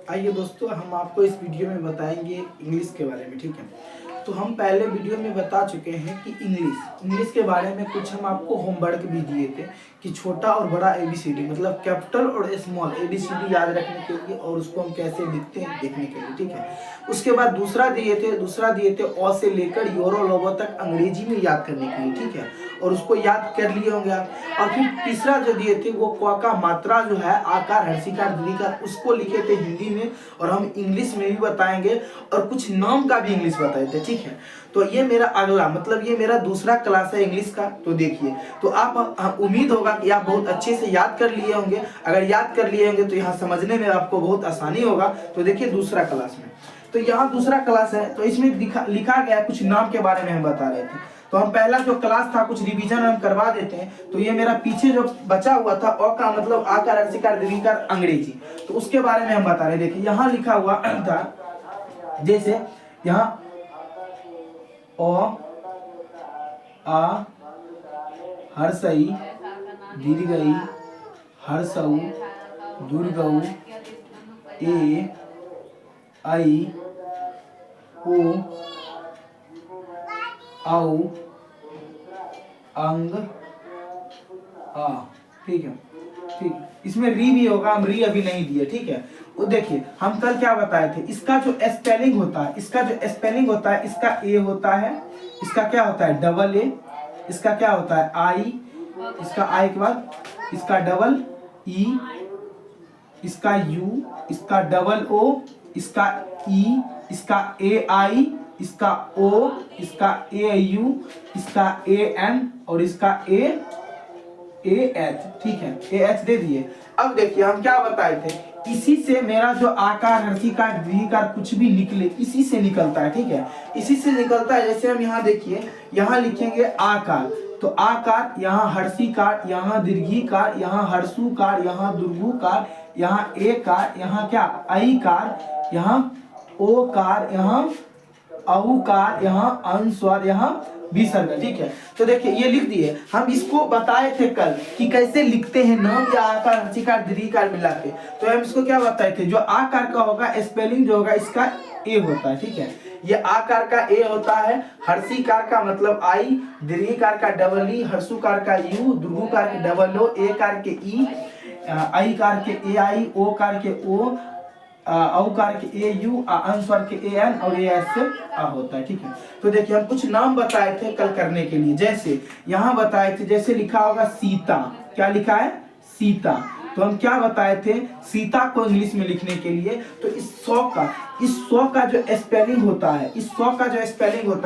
आइए दोस्तों, हम आपको इस वीडियो में बताएंगे इंग्लिश के बारे में। ठीक है, तो हम पहले वीडियो में बता चुके हैं कि इंग्लिश के बारे में कुछ हम आपको होमवर्क भी दिए थे कि छोटा और बड़ा एबीसीडी मतलब कैपिटल और स्मॉल एबीसीडी याद रखने के लिए और उसको हम कैसे लिखते हैं देखने के लिए। ठीक है, उसके बाद दूसरा दिए थे अ से लेकर योरो लोगो तक अंग्रेजी में याद करने के लिए। ठीक है, और उसको याद कर लिए होंगे आप। और फिर तीसरा जो दिए थे वो क का मात्रा जो है आकार हर्षिकार दीर्घिकार उसको लिखे थे हिंदी में, और हम इंग्लिश में भी बताएंगे और कुछ नाम का भी इंग्लिश बताए थे। ठीक है, तो ये मेरा अगला मतलब ये मेरा दूसरा क्लास है इंग्लिश का। तो देखिए, तो आप उम्मीद होगा कि आप बहुत अच्छे से याद कर लिए होंगे। अगर याद कर लिए होंगे तो यहाँ समझने में आपको बहुत आसानी होगा। तो देखिए दूसरा क्लास में, तो यहाँ दूसरा क्लास है, तो इसमें लिखा गया कुछ नाम के बारे में हम बता रहे थे। तो हम पहला जो क्लास था कुछ रिवीजन हम करवा देते हैं। तो ये मेरा पीछे जो बचा हुआ था अ का मतलब आकार हर्षिकार दीर्घिकार अंग्रेजी, तो उसके बारे में हम बता रहे। देखिए यहाँ लिखा हुआ था, जैसे यहाँ अ आ हर्षई दीर्घई हर्षऊ दुर्गऊ ए आई ओ औ अंग आ। ठीक है, इसमें री भी होगा, हम री अभी नहीं दिए। ठीक है, वो देखिए हम कल क्या बताए थे, इसका जो स्पेलिंग होता है इसका ए होता है, इसका क्या होता है डबल ए, इसका क्या होता है आई, इसका आई के बाद इसका डबल ई, इसका यू, इसका डबल ओ, इसका ई, इसका ए आई, इसका ओ, इसका ए यू, इसका ए एन और इसका ए एच। ठीक है, ए एच दे दिए। अब देखिए हम क्या बताए थे, इसी से मेरा जो आकार हर्षिकार दीर्घिकार कुछ भी निकले इसी से निकलता है। ठीक है, इसी से निकलता है। जैसे हम यहाँ देखिए, यहाँ लिखेंगे आकार, तो आकार यहाँ हर्षिकार, यहाँ दीर्घिकार, यहाँ हर्षुकार, यहाँ दुर्गुकार, यहाँ ए कार, यहाँ क्या आई कार, यहाँ ओ कार, यहाँ औकार, यहाँ अनुस्वार, यहाँ विसर्ग। ठीक है, तो देखिए ये लिख दिए। हम इसको बताए थे कल कि कैसे लिखते हैं नाम या आकार हर्षिकार दीर्घिकार मिला के। तो हम इसको क्या बताए थे, जो आकार का होगा स्पेलिंग जो होगा इसका ए होता है। ठीक है, ये आकार का ए होता है, हर्षिकार का मतलब आई, दीर्घिकार का डबल ई, हर्षुकार का यू, दुर्गुकार के डबल ओ, ए कार के ई, आई कार के ए आई, ओ कार के ओ, औकार के ए यू, अनुस्वार के ए एन और ए एस से आ होता है। ठीक है, तो देखिए हम कुछ नाम बताए थे कल करने के लिए। जैसे यहाँ बताए थे, जैसे लिखा होगा सीता, क्या लिखा है सीता। तो हम क्या बताए थे, सीता को इंग्लिश में लिखने के लिए, तो इस सौ का जो स्पेलिंग होता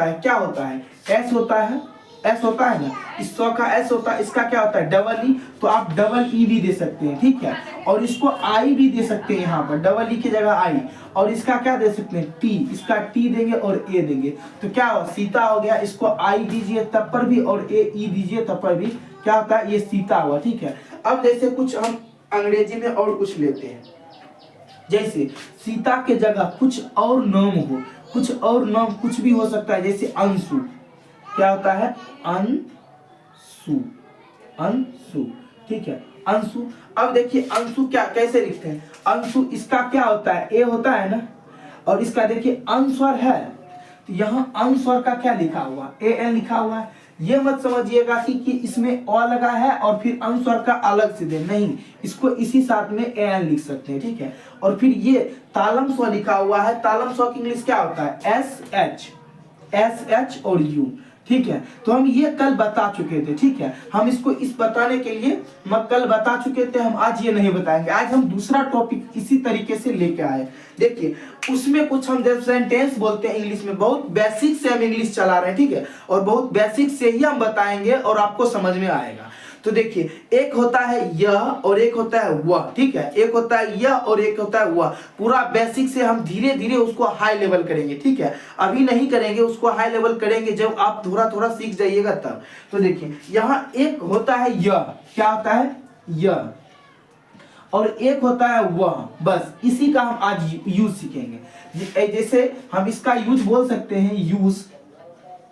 है, क्या होता है एस होता है, एस होता है ना, इस 100 का एस होता है, इसका क्या होता है डबल ई, तो आप डबल ई भी दे सकते हैं। ठीक है, और इसको आई भी दे सकते हैं, यहाँ पर डबल ई की जगह आई, और इसका क्या दे सकते हैं टी, इसका टी देंगे और ए देंगे, तो क्या हो सीता हो गया। इसको आई दीजिए तब पर भी और ए ई दीजिए तब पर भी क्या होता है, ये सीता हुआ। ठीक है, अब जैसे कुछ हम अंग्रेजी में और कुछ लेते हैं, जैसे सीता के जगह कुछ और नाम हो, कुछ भी हो सकता है। जैसे अंशु, क्या होता है अंशु। ठीक है, अंशु। अब देखिए अंशु क्या कैसे लिखते हैं, अंशु इसका क्या होता है ए होता है ना, और इसका देखिए अनुस्वार है, तो यहाँ अनुस्वार का क्या लिखा हुआ ए एन लिखा हुआ है। ये मत समझिएगा कि इसमें अ लगा है और फिर अनुस्वार का अलग से दे, नहीं, इसको इसी साथ में ए एन लिख सकते हैं। ठीक है, और फिर ये तालम स्वर लिखा हुआ है, तालम स्वर की इंग्लिश क्या होता है एस एच और यू। ठीक है, तो हम ये कल बता चुके थे। ठीक है, हम इसको इस बताने के लिए मैं कल बता चुके थे, हम आज ये नहीं बताएंगे। आज हम दूसरा टॉपिक इसी तरीके से लेके आए। देखिए उसमें कुछ हम जब सेंटेंस बोलते हैं इंग्लिश में, बहुत बेसिक से हम इंग्लिश चला रहे हैं। ठीक है, और बहुत बेसिक से ही हम बताएंगे और आपको समझ में आएगा। तो देखिए एक होता है यह और एक होता है वह। ठीक है, एक होता है यह और एक होता है वह। पूरा बेसिक से हम धीरे धीरे उसको हाई लेवल करेंगे। ठीक है, अभी नहीं करेंगे, उसको हाई लेवल करेंगे जब आप थोड़ा थोड़ा सीख जाइएगा तब। तो देखिए यहाँ एक होता है यह, क्या होता है यह, और एक होता है वह। बस इसी का हम आज यूज सीखेंगे। जैसे हम इसका यूज बोल सकते हैं,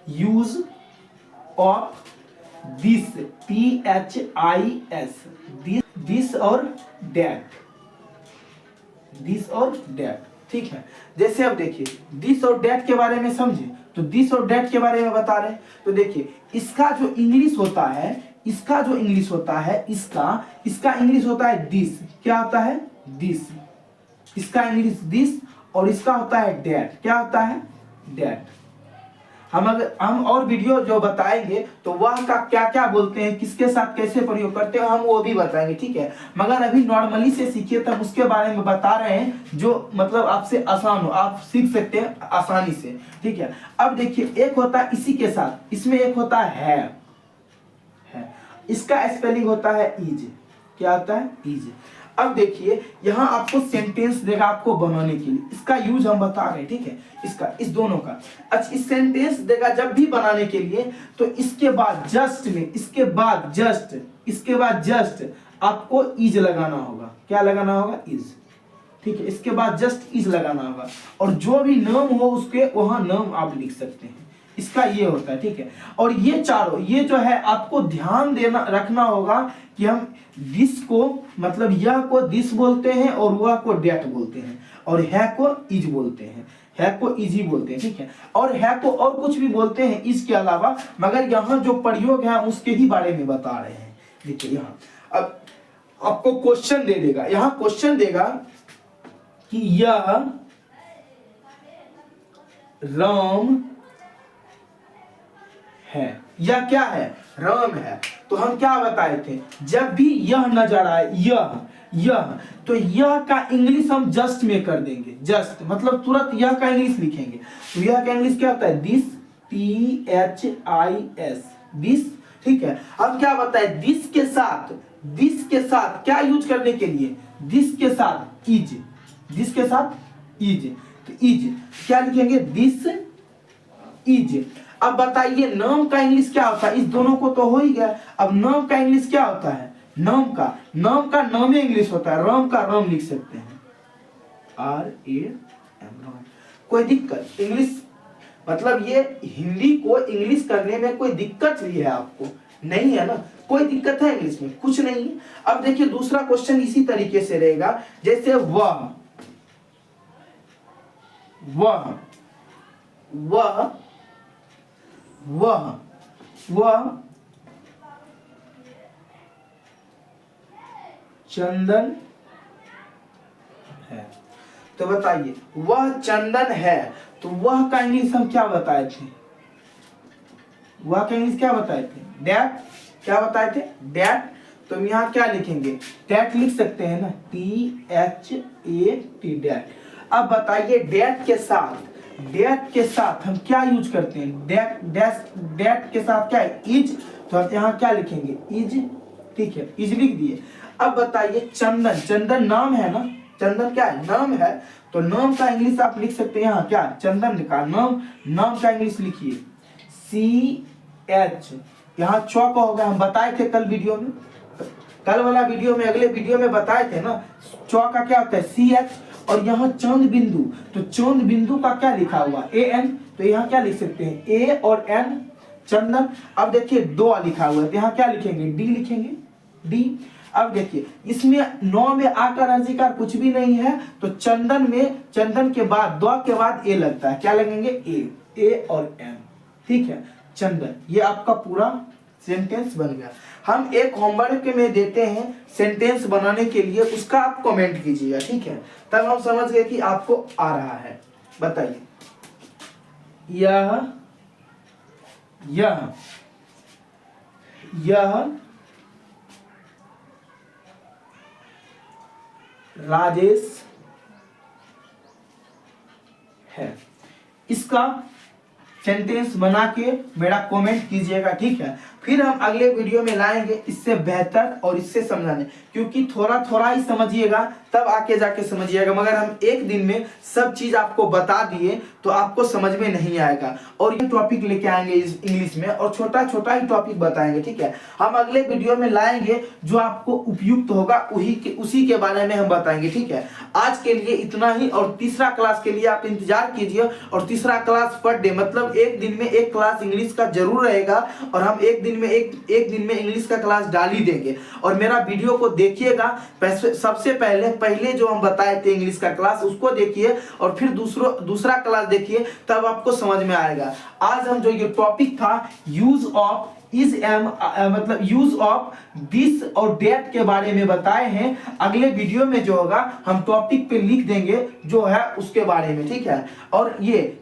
use of this, PHIS, this और दैट, दिस और डेट, ठीक है। जैसे अब देखिए दिस और डेट के बारे में समझे, तो दिस और डेट के बारे में बता रहे हैं। तो देखिए इसका जो इंग्लिश होता है, इसका जो इंग्लिश होता है, इसका इंग्लिश होता है दिस। क्या होता है? दिस। इसका इंग्लिश दिस और इसका होता है डेट। क्या होता है? डेट। हम और वीडियो जो बताएंगे तो वह का क्या क्या बोलते हैं, किसके साथ कैसे प्रयोग करते हैं, हम वो भी बताएंगे, ठीक है। मगर अभी नॉर्मली से सीखिए, तब उसके बारे में बता रहे हैं जो मतलब आपसे आसान हो, आप सीख सकते हैं आसानी से, ठीक है। अब देखिए एक होता है इसी के साथ, इसमें एक होता है, इसका स्पेलिंग होता है इज। क्या होता है? इज। अब देखिए यहाँ आपको सेंटेंस देगा आपको बनाने के लिए, इसका यूज हम बता रहे हैं, ठीक है। इसका, इस दोनों का। अच्छा, इस सेंटेंस देगा जब भी बनाने के लिए, तो इसके बाद जस्ट में, इसके बाद जस्ट आपको इज लगाना होगा। क्या लगाना होगा? इज, ठीक है। इसके बाद जस्ट इज लगाना होगा, और जो भी नाम हो उसके वहां नाम आप लिख सकते हैं। इसका ये होता है, ठीक है। और ये चारों, ये जो है आपको ध्यान देना रखना होगा कि हम दिस को, मतलब यह को दिस बोलते हैं और वह को डेट बोलते हैं, और है को इज बोलते हैं, है को इजी बोलते हैं, ठीक है। और है को और कुछ भी बोलते हैं इसके अलावा, मगर यहाँ जो प्रयोग है उसके ही बारे में बता रहे हैं। देखिए यहाँ अब आपको क्वेश्चन दे देगा, यहाँ क्वेश्चन देगा कि यह राम है, या क्या है? राम है। तो हम क्या बताए थे, जब भी यह नजर आए, यह, तो यह का इंग्लिश हम जस्ट में कर देंगे। जस्ट मतलब तुरंत यह का इंग्लिश लिखेंगे। तो यह का इंग्लिश क्या होता है? दिस, THIS, दिस, ठीक है। अब क्या बताए, दिस के साथ क्या यूज करने के लिए? दिस के साथ इज, दिस के साथ इज, तो इज क्या लिखेंगे? This is. अब बताइए नाम का इंग्लिश क्या होता है? इस दोनों को तो हो ही गया। अब नाम का इंग्लिश क्या होता है? नाम का नाम इंग्लिश होता है, राम का राम लिख सकते हैं, RAM। कोई दिक्कत? इंग्लिश मतलब ये हिंदी को इंग्लिश करने में कोई दिक्कत भी है आपको? नहीं है ना, कोई दिक्कत है इंग्लिश में? कुछ नहीं है। अब देखिए दूसरा क्वेश्चन इसी तरीके से रहेगा, जैसे वह चंदन है। तो बताइए वह चंदन है, तो वह का इंग्लिश हम क्या बताए थे? वह का इंग्लिश क्या बताए थे? डेट। क्या बताए थे? डेट। तो हम यहाँ क्या लिखेंगे? डेट लिख सकते हैं ना, THAT, डेट। अब बताइए डेट के साथ हम क्या यूज करते हैं? डेट के साथ क्या है? इज। तो हम यहाँ क्या लिखेंगे? इज, ठीक है, इज लिख दिए। अब बताइए चंदन नाम है ना, चंदन क्या है? नाम है। तो नाम का इंग्लिश आप लिख सकते हैं यहाँ क्या? चंदन का नाम का इंग्लिश लिखिए CH। यहाँ चौक होगा, हम बताए थे कल वीडियो में, कल वाला वीडियो में, अगले वीडियो में बताए थे ना, चौक का क्या होता है? CH। और यहाँ चांद बिंदु, तो चांद बिंदु का क्या लिखा हुआ? AN। तो यहाँ क्या लिख सकते हैं? A और N, चंदन। अब देखिए दो लिखा हुआ है, तो यहाँ क्या लिखेंगे? D लिखेंगे, D। अब देखिए इसमें 9 में आकार हंसिकार कुछ भी नहीं है, तो चंदन के बाद दो के बाद A लगता है। क्या लगेंगे? A और M, ठीक है, चंदन। ये आपका पूरा सेंटेंस बन गया। हम एक होमवर्क में देते हैं सेंटेंस बनाने के लिए, उसका आप कमेंट कीजिएगा, ठीक है, तब हम समझ गए कि आपको आ रहा है। बताइए यह राजेश है। इसका सेंटेंस बना के मेरा कमेंट कीजिएगा, ठीक है। फिर हम अगले वीडियो में लाएंगे इससे बेहतर और इससे समझाने, क्योंकि थोड़ा ही समझिएगा तब आके जाके समझिएगा। मगर हम एक दिन में सब चीज आपको बता दिए तो आपको समझ में नहीं आएगा। और ये टॉपिक लेके आएंगे इस इंग्लिश में, और छोटा ही टॉपिक बताएंगे, ठीक है। हम अगले वीडियो में लाएंगे जो आपको उपयुक्त होगा, उसी के बारे में हम बताएंगे, ठीक है। आज के लिए इतना ही, और तीसरा क्लास के लिए आप इंतजार कीजिए। और तीसरा क्लास पर डे मतलब एक दिन में एक क्लास इंग्लिश का जरूर रहेगा, और हम एक दिन में इंग्लिश का क्लास डाल ही देंगे। और मेरा वीडियो को देखिएगा, सबसे पहले जो हम बताए थे इंग्लिश का क्लास उसको देखिए, और फिर दूसरा क्लास देखिए, तब आपको समझ में आएगा। आज हम जो ये टॉपिक था यूज ऑफ इज एम मतलब यूज ऑफ दिस और डेट के बारे में बताए हैं। अगले वीडियो में जो होगा हम टॉपिक पे लिख देंगे जो है उसके बारे में, ठीक है। और ये